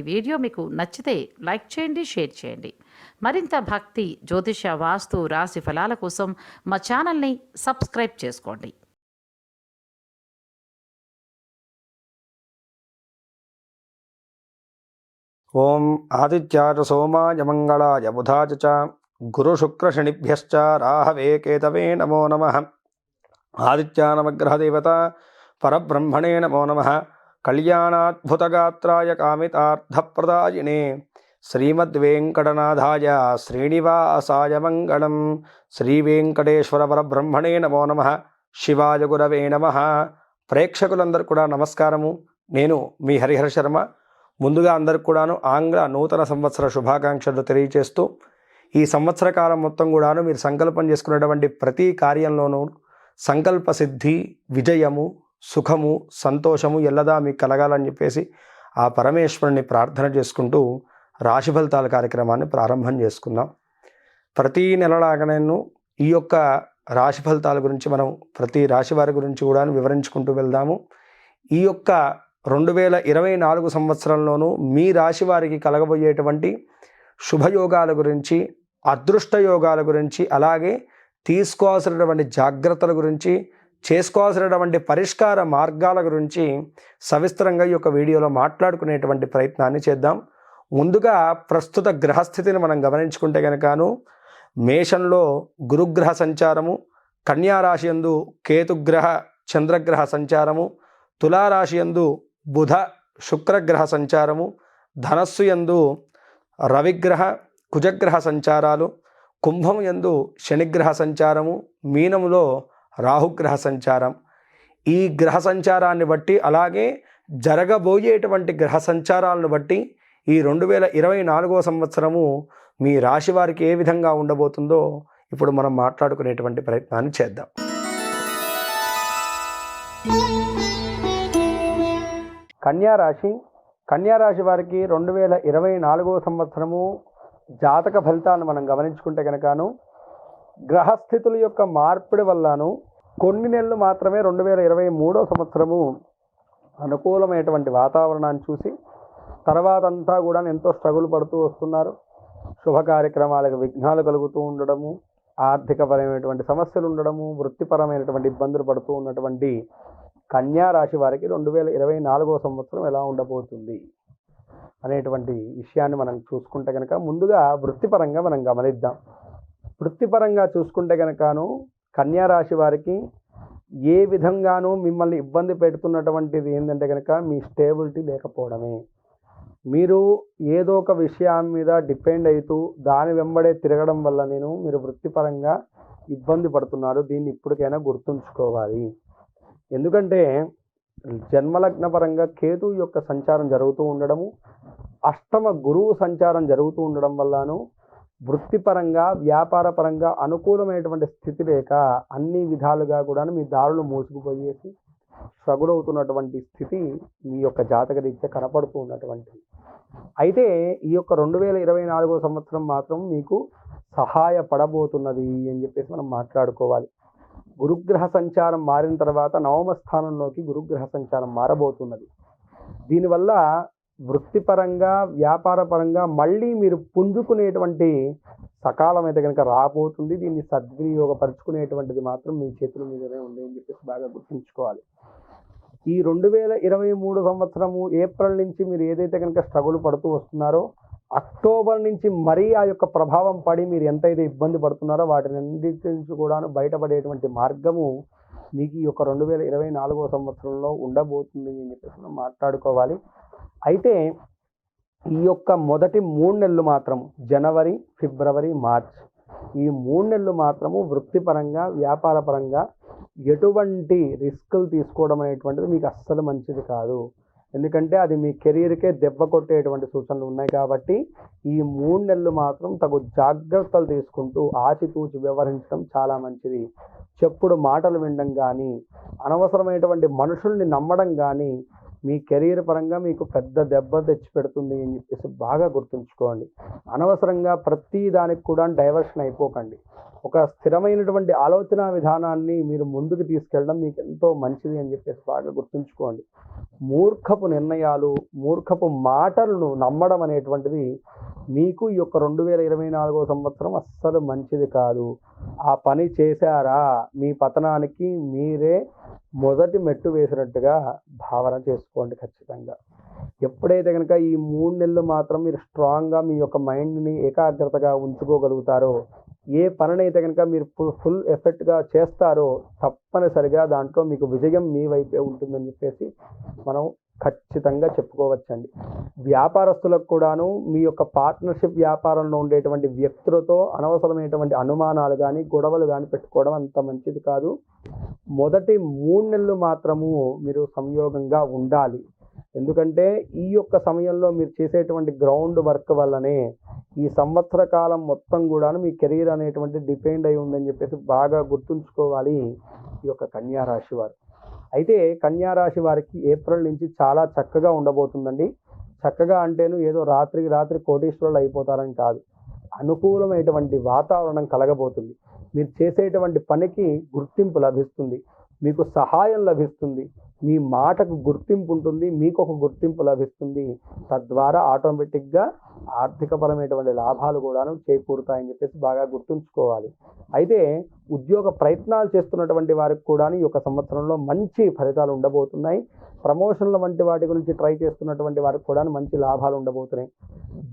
ఈ వీడియో మీకు నచ్చితే లైక్ చేయండి, షేర్ చేయండి. మరింత భక్తి, జ్యోతిష, వాస్తు, రాశి ఫలాల కోసం మా ఛానల్ని సబ్స్క్రైబ్ చేసుకోండి. ఓం ఆదిత్యాయ సోమాయ మంగళాయ బుధాయ చ గురుశుక్రశనిభ్యశ్చ రాహవే కేతవే నమో నమః. ఆదిత్యానమగ్రహదేవత పరబ్రహ్మణే నమో నమః. కళ్యాణాద్భుతగాత్రాయ కామితార్థప్రదాయినే శ్రీమద్వేంకటనాథాయ శ్రీనివాసాయ మంగళం. శ్రీవేంకటేశ్వర పరబ్రహ్మణే నమో నమః. శివాయ గురవే నమః. ప్రేక్షకులందరూ కూడా నమస్కారము. నేను మీ హరిహర శర్మ. ముందుగా అందరికి కూడాను ఆంగ్ల నూతన సంవత్సర శుభాకాంక్షలు తెలియజేస్తూ, ఈ సంవత్సర కాలం మొత్తం కూడాను మీరు సంకల్పం చేసుకునేటువంటి ప్రతి కార్యంలోనూ సంకల్ప సిద్ధి, విజయము, సుఖము, సంతోషము ఎల్లదా మీకు కలగాలని చెప్పేసి ఆ పరమేశ్వరుని ప్రార్థన చేసుకుంటూ రాశి ఫలితాల కార్యక్రమాన్ని ప్రారంభం చేసుకుందాం. ప్రతి నెలలాగానేను ఈ యొక్క రాశి ఫలితాల గురించి మనం ప్రతి రాశి వారి గురించి కూడా వివరించుకుంటూ వెళ్దాము. ఈ యొక్క 2024 సంవత్సరంలోనూ మీ రాశి వారికి కలగబోయేటువంటి శుభయోగాల గురించి, అదృష్ట యోగాల గురించి, అలాగే తీసుకోవాల్సినటువంటి జాగ్రత్తల గురించి, చేసుకోవాల్సినటువంటి పరిష్కార మార్గాల గురించి సవిస్తరంగా ఈ యొక్క వీడియోలో మాట్లాడుకునేటువంటి ప్రయత్నాన్ని చేద్దాం. ముందుగా ప్రస్తుత గ్రహస్థితిని మనం గమనించుకుంటే కనుకను మేషంలో గురుగ్రహ సంచారము, కన్యారాశి యందు కేతుగ్రహ చంద్రగ్రహ సంచారము, తులారాశి యందు బుధ శుక్రగ్రహ సంచారము, ధనస్సు యందు రవిగ్రహ కుజగ్రహ సంచారాలు, కుంభం యందు శనిగ్రహ సంచారము, మీనములో రాహుగ్రహ సంచారం. ఈ గ్రహ సంచారాన్ని బట్టి, అలాగే జరగబోయేటువంటి గ్రహ సంచారాలను బట్టి ఈ 2024 సంవత్సరము మీ రాశి వారికి ఏ విధంగా ఉండబోతుందో ఇప్పుడు మనం మాట్లాడుకునేటువంటి ప్రయత్నాన్ని చేద్దాం. కన్యారాశి వారికి 2024 సంవత్సరము జాతక ఫలితాలను మనం గమనించుకుంటే కనుకను గ్రహస్థితుల యొక్క మార్పిడి వల్లను కొన్ని నెలలు మాత్రమే 2023 సంవత్సరము అనుకూలమైనటువంటి వాతావరణాన్ని చూసి తర్వాత అంతా కూడా ఎంతో స్ట్రగుల్ పడుతూ వస్తున్నారు. శుభ కార్యక్రమాలకు విఘ్నాలు కలుగుతూ ఉండడము, ఆర్థికపరమైనటువంటి సమస్యలు ఉండడము, వృత్తిపరమైనటువంటి ఇబ్బందులు పడుతూ ఉన్నటువంటి కన్యా రాశి వారికి 2024 సంవత్సరం ఎలా ఉండబోతుంది అనేటువంటి విషయాన్ని మనం చూసుకుంటే కనుక ముందుగా వృత్తిపరంగా మనం గమనిద్దాం. వృత్తిపరంగా చూసుకుంటే కనుకను కన్యా రాశి వారికి ఏ విధంగానూ మిమ్మల్ని ఇబ్బంది పెడుతున్నటువంటిది ఏంటంటే కనుక మీ స్టేబిలిటీ లేకపోవడమే. మీరు ఏదో ఒక విషయం మీద డిపెండ్ అవుతూ దాని వెంబడే తిరగడం వల్ల మీరు వృత్తిపరంగా ఇబ్బంది పడుతున్నారు. దీన్ని ఇప్పటికైనా గుర్తుంచుకోవాలి. ఎందుకంటే జన్మలగ్న పరంగా కేతు యొక్క సంచారం జరుగుతూ ఉండడము, అష్టమ గురువు సంచారం జరుగుతూ ఉండడం వల్లను వృత్తిపరంగా, వ్యాపార పరంగా అనుకూలమైనటువంటి స్థితి లేక అన్ని విధాలుగా కూడా మీ దారులు మూసుకుపోయేసి స్ట్రగుల్ అవుతున్నటువంటి స్థితి మీ యొక్క జాతక రీత్యా కనపడుతూ ఉన్నటువంటిది. అయితే ఈ యొక్క 2024 సంవత్సరం మాత్రం మీకు సహాయపడబోతున్నది అని చెప్పేసి మనం మాట్లాడుకోవాలి. గురుగ్రహ సంచారం మారిన తర్వాత నవమ స్థానంలోకి గురుగ్రహ సంచారం మారబోతున్నది. దీనివల్ల వృత్తిపరంగా, వ్యాపార పరంగా మళ్ళీ మీరు పుంజుకునేటువంటి సకాలం అయితే కనుక రాబోతుంది. దీన్ని సద్వినియోగపరుచుకునేటువంటిది మాత్రం మీ చేతుల మీదనే ఉంది అని చెప్పేసి బాగా గుర్తుంచుకోవాలి. ఈ 2023 సంవత్సరము ఏప్రిల్ నుంచి మీరు ఏదైతే కనుక స్ట్రగుల్ పడుతూ వస్తున్నారో, అక్టోబర్ నుంచి మరీ ఆ యొక్క ప్రభావం పడి మీరు ఎంతైతే ఇబ్బంది పడుతున్నారో వాటినన్నిటి నుంచి కూడా బయటపడేటువంటి మార్గము మీకు ఈ యొక్క 2024 సంవత్సరంలో ఉండబోతుంది అని చెప్పేసి మనం మాట్లాడుకోవాలి. అయితే ఈ యొక్క మొదటి 3 నెలలు మాత్రము జనవరి, ఫిబ్రవరి, మార్చ్ ఈ 3 నెలలు మాత్రము వృత్తిపరంగా, వ్యాపార పరంగా ఎటువంటి రిస్కులు తీసుకోవడం అనేటువంటిది మీకు అస్సలు మంచిది కాదు. ఎందుకంటే అది మీ కెరీర్కే దెబ్బ కొట్టేటువంటి సూచనలు ఉన్నాయి. కాబట్టి ఈ 3 నెలలు మాత్రం తగు జాగ్రత్తలు తీసుకుంటూ ఆచితూచి వ్యవహరించడం చాలా మంచిది. చెప్పుడు మాటలు వినడం కానీ, అనవసరమైనటువంటి మనుషుల్ని నమ్మడం కానీ మీ కెరీర్ పరంగా మీకు పెద్ద దెబ్బ తెచ్చి పెడుతుంది అని చెప్పేసి బాగా గుర్తుంచుకోండి. అనవసరంగా ప్రతి దానికి కూడా డైవర్షన్ అయిపోకండి. ఒక స్థిరమైనటువంటి ఆలోచన విధానాన్ని మీరు ముందుకు తీసుకెళ్ళడం మీకు ఎంతో మంచిది అని చెప్పేసి బాగా గుర్తుంచుకోండి. మూర్ఖపు నిర్ణయాలు, మూర్ఖపు మాటలను నమ్మడం అనేటువంటిది మీకు ఈ యొక్క 2024 సంవత్సరం అస్సలు మంచిది కాదు. ఆ పని చేశారా మీ పతనానికి మీరే మొదటి మెట్టు వేసినట్టుగా భావన చేసుకోండి ఖచ్చితంగా. ఎప్పుడైతే కనుక ఈ 3 నెలలు మాత్రం మీరు స్ట్రాంగ్గా మీ యొక్క మైండ్ని ఏకాగ్రతగా ఉంచుకోగలుగుతారో, ఏ పనినైతే కనుక మీరు ఫుల్ ఎఫెక్ట్గా చేస్తారో తప్పనిసరిగా దాంట్లో మీకు విజయం మీ వైపే ఉంటుందని చెప్పేసి మనం ఖచ్చితంగా చెప్పుకోవచ్చండి. వ్యాపారస్తులకు కూడాను మీ యొక్క పార్ట్నర్షిప్ వ్యాపారంలో ఉండేటువంటి వ్యక్తులతో అనవసరమైనటువంటి అనుమానాలు కానీ గొడవలు కానీ పెట్టుకోవడం అంత మంచిది కాదు. మొదటి 3 నెలలు మాత్రము మీరు సంయోగంగా ఉండాలి. ఎందుకంటే ఈ యొక్క సమయంలో మీరు చేసేటువంటి గ్రౌండ్ వర్క్ వల్లనే ఈ సంవత్సర కాలం మొత్తం కూడాను మీ కెరీర్ అనేటువంటి డిపెండ్ అయి ఉందని చెప్పేసి బాగా గుర్తుంచుకోవాలి ఈ యొక్క కన్యా రాశి వారు. అయితే కన్యా రాశి వారికి ఏప్రిల్ నుంచి చాలా చక్కగా ఉండబోతుందండి. చక్కగా అంటేను ఏదో రాత్రికి రాత్రి కోటీశ్వరులు అయిపోతారని కాదు, అనుకూలమైనటువంటి వాతావరణం కలగబోతుంది. మీరు చేసేటువంటి పనికి గుర్తింపు లభిస్తుంది, మీకు సహాయం లభిస్తుంది, మీ మాటకు గుర్తింపు ఉంటుంది, మీకు ఒక గుర్తింపు లభిస్తుంది. తద్వారా ఆటోమేటిక్గా ఆర్థికపరమైనటువంటి లాభాలు కూడాను చేకూరుతాయని చెప్పేసి బాగా గుర్తుంచుకోవాలి. అయితే ఉద్యోగ ప్రయత్నాలు చేస్తున్నటువంటి వారికి కూడా ఈ యొక్క సంవత్సరంలో మంచి ఫలితాలు ఉండబోతున్నాయి. ప్రమోషన్ల వంటి వాటి గురించి ట్రై చేస్తున్నటువంటి వారికి కూడా మంచి లాభాలు ఉండబోతున్నాయి.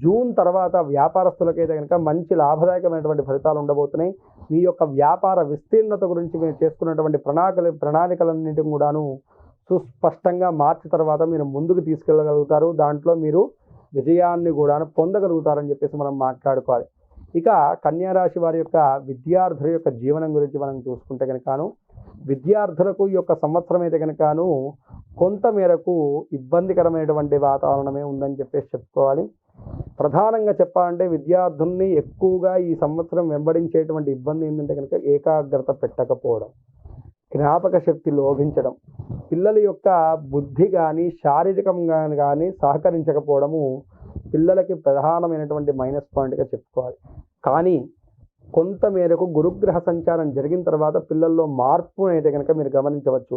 జూన్ తర్వాత వ్యాపారస్తులకైతే కనుక మంచి లాభదాయకమైనటువంటి ఫలితాలు ఉండబోతున్నాయి. మీ యొక్క వ్యాపార విస్తీర్ణత గురించి మీరు చేసుకున్నటువంటి ప్రణాళికలన్నింటిని కూడాను సుస్పష్టంగా మార్చి తర్వాత మీరు ముందుకు తీసుకెళ్ళగలుగుతారు. దాంట్లో మీరు విజయాన్ని కూడా పొందగలుగుతారని చెప్పేసి మనం మాట్లాడుకోవాలి. ఇక కన్యా రాశి వారి యొక్క విద్యార్థుల యొక్క జీవనం గురించి మనం చూసుకుంటే కనుకను విద్యార్థులకు ఈ యొక్క సంవత్సరం అయితే కనుకను కొంత మేరకు ఇబ్బందికరమైనటువంటి వాతావరణమే ఉందని చెప్పేసి చెప్పుకోవాలి. ప్రధానంగా చెప్పాలంటే విద్యార్థుల్ని ఎక్కువగా ఈ సంవత్సరం వెంబడించేటువంటి ఇబ్బంది ఏంటంటే కనుక ఏకాగ్రత పెట్టకపోవడం, జ్ఞాపక శక్తి లోపించడం, పిల్లల యొక్క బుద్ధి కానీ శారీరకంగా కానీ సహకరించకపోవడము పిల్లలకి ప్రధానమైనటువంటి మైనస్ పాయింట్గా చెప్పుకోవాలి. కానీ కొంత మేరకు గురుగ్రహ సంచారం జరిగిన తర్వాత పిల్లల్లో మార్పు అయితే కనుక మీరు గమనించవచ్చు.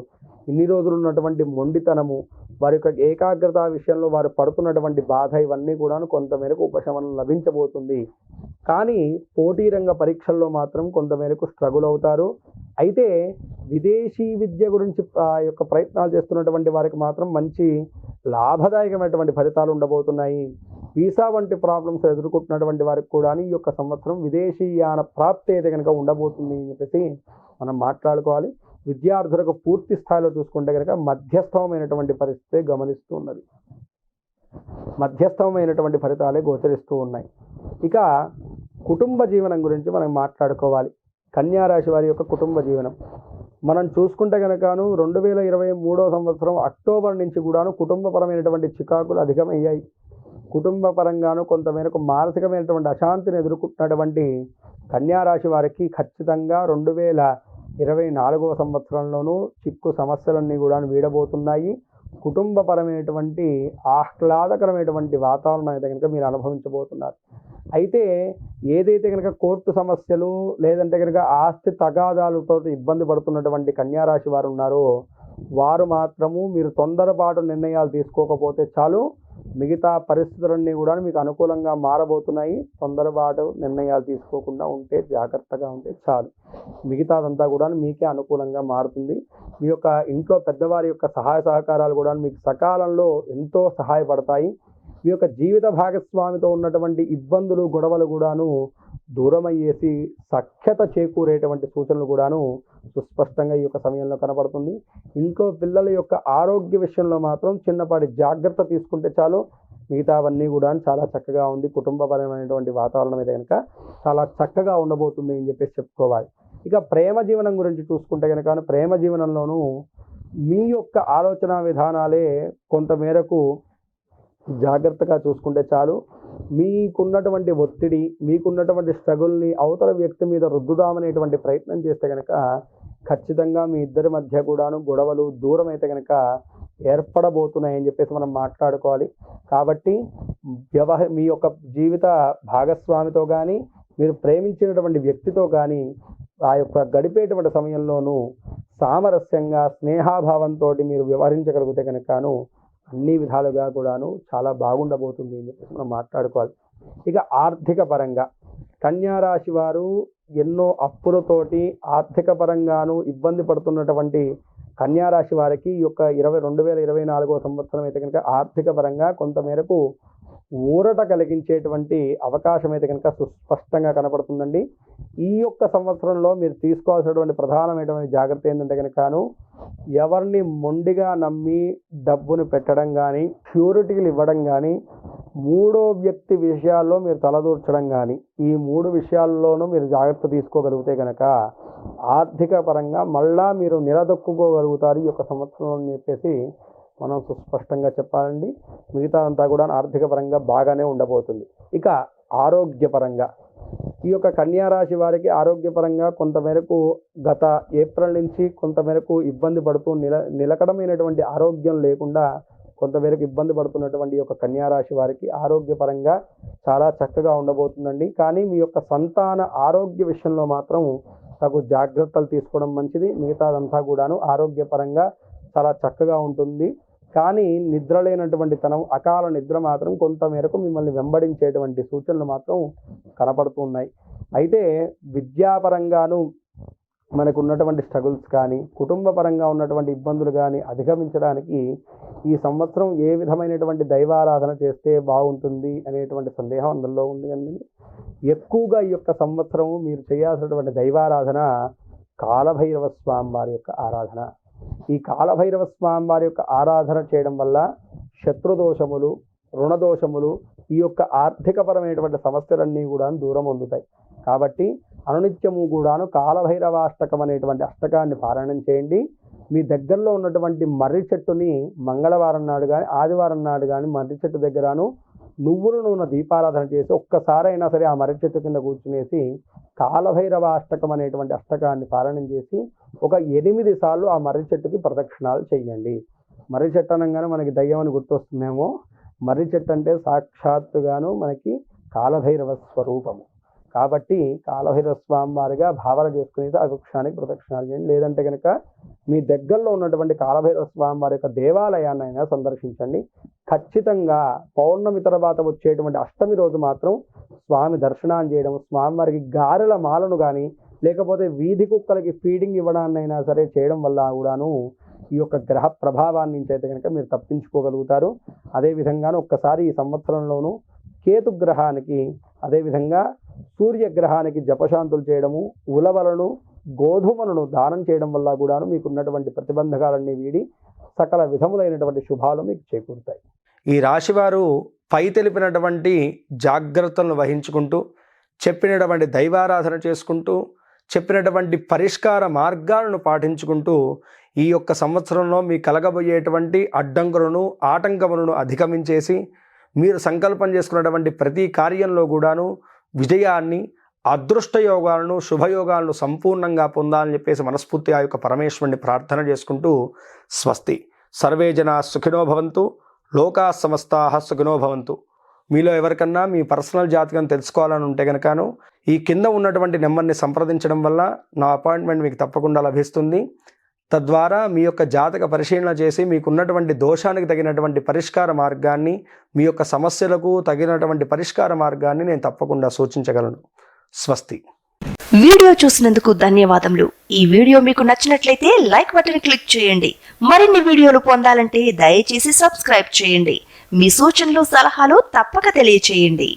ఇన్ని రోజులు ఉన్నటువంటి మొండితనము, వారి యొక్క ఏకాగ్రత విషయంలో వారు పడుతున్నటువంటి బాధ ఇవన్నీ కూడా కొంత మేరకు ఉపశమనం లభించబోతుంది. కానీ పోటీ రంగ పరీక్షల్లో మాత్రం కొంత మేరకు స్ట్రగుల్ అవుతారు. అయితే విదేశీ విద్య గురించి యొక్క ప్రయత్నాలు చేస్తున్నటువంటి వారికి మాత్రం మంచి లాభదాయకమైనటువంటి ఫలితాలు ఉండబోతున్నాయి. వీసా వంటి ప్రాబ్లమ్స్ ఎదుర్కొంటున్నటువంటి వారికి కూడా ఈ యొక్క సంవత్సరం విదేశీయాన ప్రాప్తి అయితే కనుక ఉండబోతుంది అని చెప్పేసి మనం మాట్లాడుకోవాలి. విద్యార్థులకు పూర్తి స్థాయిలో చూసుకుంటే కనుక మధ్యస్థమైనటువంటి పరిస్థితి గమనిస్తూ ఉన్నది. మధ్యస్థమైనటువంటి ఫలితాలే గోచరిస్తూ ఉన్నాయి. ఇక కుటుంబ జీవనం గురించి మనం మాట్లాడుకోవాలి. కన్యా రాశి వారి యొక్క కుటుంబ జీవనం మనం చూసుకుంటే కనుకను 2023 సంవత్సరం అక్టోబర్ నుంచి కూడాను కుటుంబపరమైనటువంటి చికాకులు అధికమయ్యాయి. కుటుంబ పరంగాను కొంతమేరకు మానసికమైనటువంటి అశాంతిని ఎదుర్కొంటున్నటువంటి కన్యా రాశి వారికి ఖచ్చితంగా 2024 సంవత్సరంలోనూ చిక్కు సమస్యలన్నీ కూడా వీడబోతున్నాయి. కుటుంబపరమైనటువంటి ఆహ్లాదకరమైనటువంటి వాతావరణం అయితే కనుక మీరు అనుభవించబోతున్నారు. అయితే ఏదైతే కనుక కోర్టు సమస్యలు లేదంటే కనుక ఆస్తి తగాదాలతో ఇబ్బంది పడుతున్నటువంటి కన్యా రాశి వారు ఉన్నారో వారు మాత్రము మీరు తొందరపాటు నిర్ణయాలు తీసుకోకపోతే చాలు, మిగతా పరిస్థితులన్నీ కూడా మీకు అనుకూలంగా మారబోతున్నాయి. తొందరపాటు నిర్ణయాలు తీసుకోకుండా ఉంటే, జాగ్రత్తగా ఉంటే చాలు, మిగతాదంతా కూడా మీకే అనుకూలంగా మారుతుంది. మీ యొక్క ఇంట్లో పెద్దవారి యొక్క సహాయ సహకారాలు కూడా మీకు సకాలంలో ఎంతో సహాయపడతాయి. మీ యొక్క జీవిత భాగస్వామితో ఉన్నటువంటి ఇబ్బందులు గొడవలు కూడాను దూరమయ్యేసి సఖ్యత చేకూరేటువంటి సూచనలు కూడాను సుస్పష్టంగా ఈ యొక్క సమయంలో కనబడుతుంది. ఇంట్లో పిల్లల యొక్క ఆరోగ్య విషయంలో మాత్రం చిన్నపాటి జాగ్రత్త తీసుకుంటే చాలు, మిగతావన్నీ కూడా చాలా చక్కగా ఉంది. కుటుంబపరమైనటువంటి వాతావరణం అయితే కనుక చాలా చక్కగా ఉండబోతుంది అని చెప్పేసి చెప్పుకోవాలి. ఇక ప్రేమ జీవనం గురించి చూసుకుంటే కనుక ప్రేమ జీవనంలోనూ మీ యొక్క ఆలోచన విధానాలే కొంతమేరకు జాగ్రత్తగా చూసుకుంటే చాలు. మీకున్నటువంటి ఒత్తిడి, మీకున్నటువంటి స్ట్రగుల్ని అవతల వ్యక్తి మీద రుద్దుదామనేటువంటి ప్రయత్నం చేస్తే కనుక ఖచ్చితంగా మీ ఇద్దరి మధ్య కూడాను గొడవలు దూరం అయితే కనుక ఏర్పడబోతున్నాయని చెప్పేసి మనం మాట్లాడుకోవాలి. కాబట్టి మీ యొక్క జీవిత భాగస్వామితో కానీ మీరు ప్రేమించినటువంటి వ్యక్తితో కానీ ఆ యొక్క గడిపేటువంటి సమయంలోనూ సామరస్యంగా స్నేహాభావంతో మీరు వ్యవహరించగలిగితే కనుకను అన్ని విధాలుగా కూడాను చాలా బాగుండబోతుంది అని చెప్పేసి మనం మాట్లాడుకోవాలి. ఇక ఆర్థిక పరంగా కన్యా రాశి వారు ఎన్నో అప్పులతోటి ఆర్థిక పరంగాను ఇబ్బంది పడుతున్నటువంటి కన్యా రాశి వారికి ఈ యొక్క 2024వ సంవత్సరం అయితే కనుక ఆర్థిక పరంగా కొంతమేరకు ఊరట కలిగించేటువంటి అవకాశం అయితే కనుక సుస్పష్టంగా కనపడుతుందండి. ఈ యొక్క సంవత్సరంలో మీరు తీసుకోవాల్సినటువంటి ప్రధానమైనటువంటి జాగ్రత్త ఏంటంటే కనుకను ఎవరిని మొండిగా నమ్మి డబ్బును పెట్టడం కానీ షూరిటీలు ఇవ్వడం కానీ మూడో వ్యక్తి విషయాల్లో మీరు తలదూర్చడం కానీ ఈ 3 విషయాల్లోనూ మీరు జాగ్రత్త తీసుకోగలిగితే కనుక ఆర్థిక పరంగా మళ్ళా మీరు నిలదొక్కుకోగలుగుతారు ఈ యొక్క సంవత్సరంలో అని చెప్పేసి మనం సుస్పష్టంగా చెప్పాలండి. మిగతా అంతా కూడా ఆర్థిక పరంగా బాగానే ఉండబోతుంది. ఇక ఆరోగ్యపరంగా ఈ యొక్క కన్యా రాశి వారికి ఆరోగ్యపరంగా కొంతమేరకు గత ఏప్రిల్ నుంచి కొంతమేరకు ఇబ్బంది పడుతూ నిలకడమైనటువంటి ఆరోగ్యం లేకుండా కొంతమేరకు ఇబ్బంది పడుతున్నటువంటి యొక్క కన్యా రాశి వారికి ఆరోగ్యపరంగా చాలా చక్కగా ఉండబోతుందండి. కానీ మీ యొక్క సంతాన ఆరోగ్య విషయంలో మాత్రం తగు జాగ్రత్తలు తీసుకోవడం మంచిది. మిగతాదంతా కూడాను ఆరోగ్యపరంగా చాలా చక్కగా ఉంటుంది. కానీ నిద్ర లేనటువంటి తనం అకాల నిద్ర మాత్రం కొంతమేరకు మిమ్మల్ని వెంబడించేటువంటి సూచనలు మాత్రం కనపడుతున్నాయి. అయితే విద్యాపరంగాను మనకు ఉన్నటువంటి స్ట్రగుల్స్ కానీ కుటుంబ పరంగా ఉన్నటువంటి ఇబ్బందులు కానీ అధిగమించడానికి ఈ సంవత్సరం ఏ విధమైనటువంటి దైవారాధన చేస్తే బాగుంటుంది అనేటువంటి సందేహం అందులో ఉంది అండి. ఎక్కువగా ఈ యొక్క సంవత్సరం మీరు చేయాల్సినటువంటి దైవారాధన కాలభైరవ స్వామి వారి యొక్క ఆరాధన. ఈ కాలభైరవ స్వామి వారి యొక్క ఆరాధన చేయడం వల్ల శత్రుదోషములు రుణదోషములు ఈ యొక్క ఆర్థికపరమైనటువంటి సమస్యలన్నీ కూడా దూరం పొందుతాయి. కాబట్టి అనునిత్యము కూడాను కాలభైరవాష్టకం అనేటువంటి అష్టకాన్ని పారాయణం చేయండి. మీ దగ్గరలో ఉన్నటువంటి మర్రి చెట్టుని మంగళవారం నాడు కానీ ఆదివారం నాడు కానీ మర్రి చెట్టు దగ్గరను నువ్వుల నూనె దీపారాధన చేసి ఒక్కసారైనా సరే ఆ మర్రి చెట్టు కింద కూర్చునేసి కాలభైరవ అష్టకం అనేటువంటి అష్టకాన్ని పారాయణం చేసి ఒక 8 సార్లు ఆ మర్రి చెట్టుకి ప్రదక్షిణాలు చేయండి. మర్రి చెట్టు అనగానే మనకి దయ్యం అని గుర్తొస్తుందేమో. మర్రి చెట్టు అంటే సాక్షాత్తుగాను మనకి కాలభైరవ స్వరూపము. కాబట్టి కాలభైరవ స్వామి వారిగా భావన చేసుకునేది ఆ వృక్షానికి ప్రదక్షిణాలు చేయండి. లేదంటే కనుక మీ దగ్గరలో ఉన్నటువంటి కాలభైరవ స్వామి వారి యొక్క దేవాలయాన్ని అయినా సందర్శించండి. ఖచ్చితంగా పౌర్ణమి తర్వాత వచ్చేటువంటి అష్టమి రోజు మాత్రం స్వామి దర్శనం చేయడం, స్వామివారికి గారెల మాలను కానీ లేకపోతే వీధి కుక్కలకి ఫీడింగ్ ఇవ్వడాన్నైనా సరే చేయడం వల్ల కూడాను ఈ యొక్క గ్రహ ప్రభావాన్ని నుంచి అయితే కనుక మీరు తప్పించుకోగలుగుతారు. అదేవిధంగాను ఒక్కసారి ఈ సంవత్సరంలోనూ కేతు గ్రహానికి అదేవిధంగా సూర్యగ్రహానికి జపశాంతులు చేయడము, ఉలవలను గోధుమలను దానం చేయడం వల్ల కూడాను మీకున్నటువంటి ప్రతిబంధకాలన్నీ వీడి సకల విధములైనటువంటి శుభాలు మీకు చేకూరుతాయి. ఈ రాశివారు పై తెలిపినటువంటి జాగ్రత్తలను వహించుకుంటూ చెప్పినటువంటి దైవారాధన చేసుకుంటూ చెప్పినటువంటి పరిష్కార మార్గాలను పాటించుకుంటూ ఈ యొక్క సంవత్సరంలో మీ కలగబోయేటువంటి అడ్డంకులను ఆటంకములను అధిగమించేసి మీరు సంకల్పం చేసుకున్నటువంటి ప్రతి కార్యంలో కూడాను విజయాన్ని అదృష్ట యోగాలను శుభయోగాలను సంపూర్ణంగా పొందాలని చెప్పేసి మనస్ఫూర్తిగా ఆ యొక్క పరమేశ్వరుని ప్రార్థన చేసుకుంటూ స్వస్తి. సర్వే జనా సుఖినో భవంతు, లోకా సమస్తాః సుఖినో భవంతు. మీలో ఎవరికన్నా మీ పర్సనల్ జాతకం తెలుసుకోవాలని ఉంటే కనుకను ఈ కింద ఉన్నటువంటి నెంబర్ని సంప్రదించడం వల్ల నా అపాయింట్మెంట్ మీకు తప్పకుండా లభిస్తుంది. తద్వారా మీ యొక్క జాతక పరిశీలన చేసి మీకున్నటువంటి దోషానికి తగినటువంటి పరిష్కార మార్గాన్ని మీ యొక్క సమస్యలకు తగినటువంటి పరిష్కార మార్గాన్ని నేను తప్పకుండా సూచించగలను. స్వస్తి. వీడియో చూసినందుకు ధన్యవాదములు. ఈ వీడియో మీకు నచ్చినట్లయితే లైక్ బటన్ క్లిక్ చేయండి. మరిన్ని వీడియోలు పొందాలంటే దయచేసి సబ్స్క్రైబ్ చేయండి. మీ సూచనలు సలహాలు తప్పక తెలియచేయండి.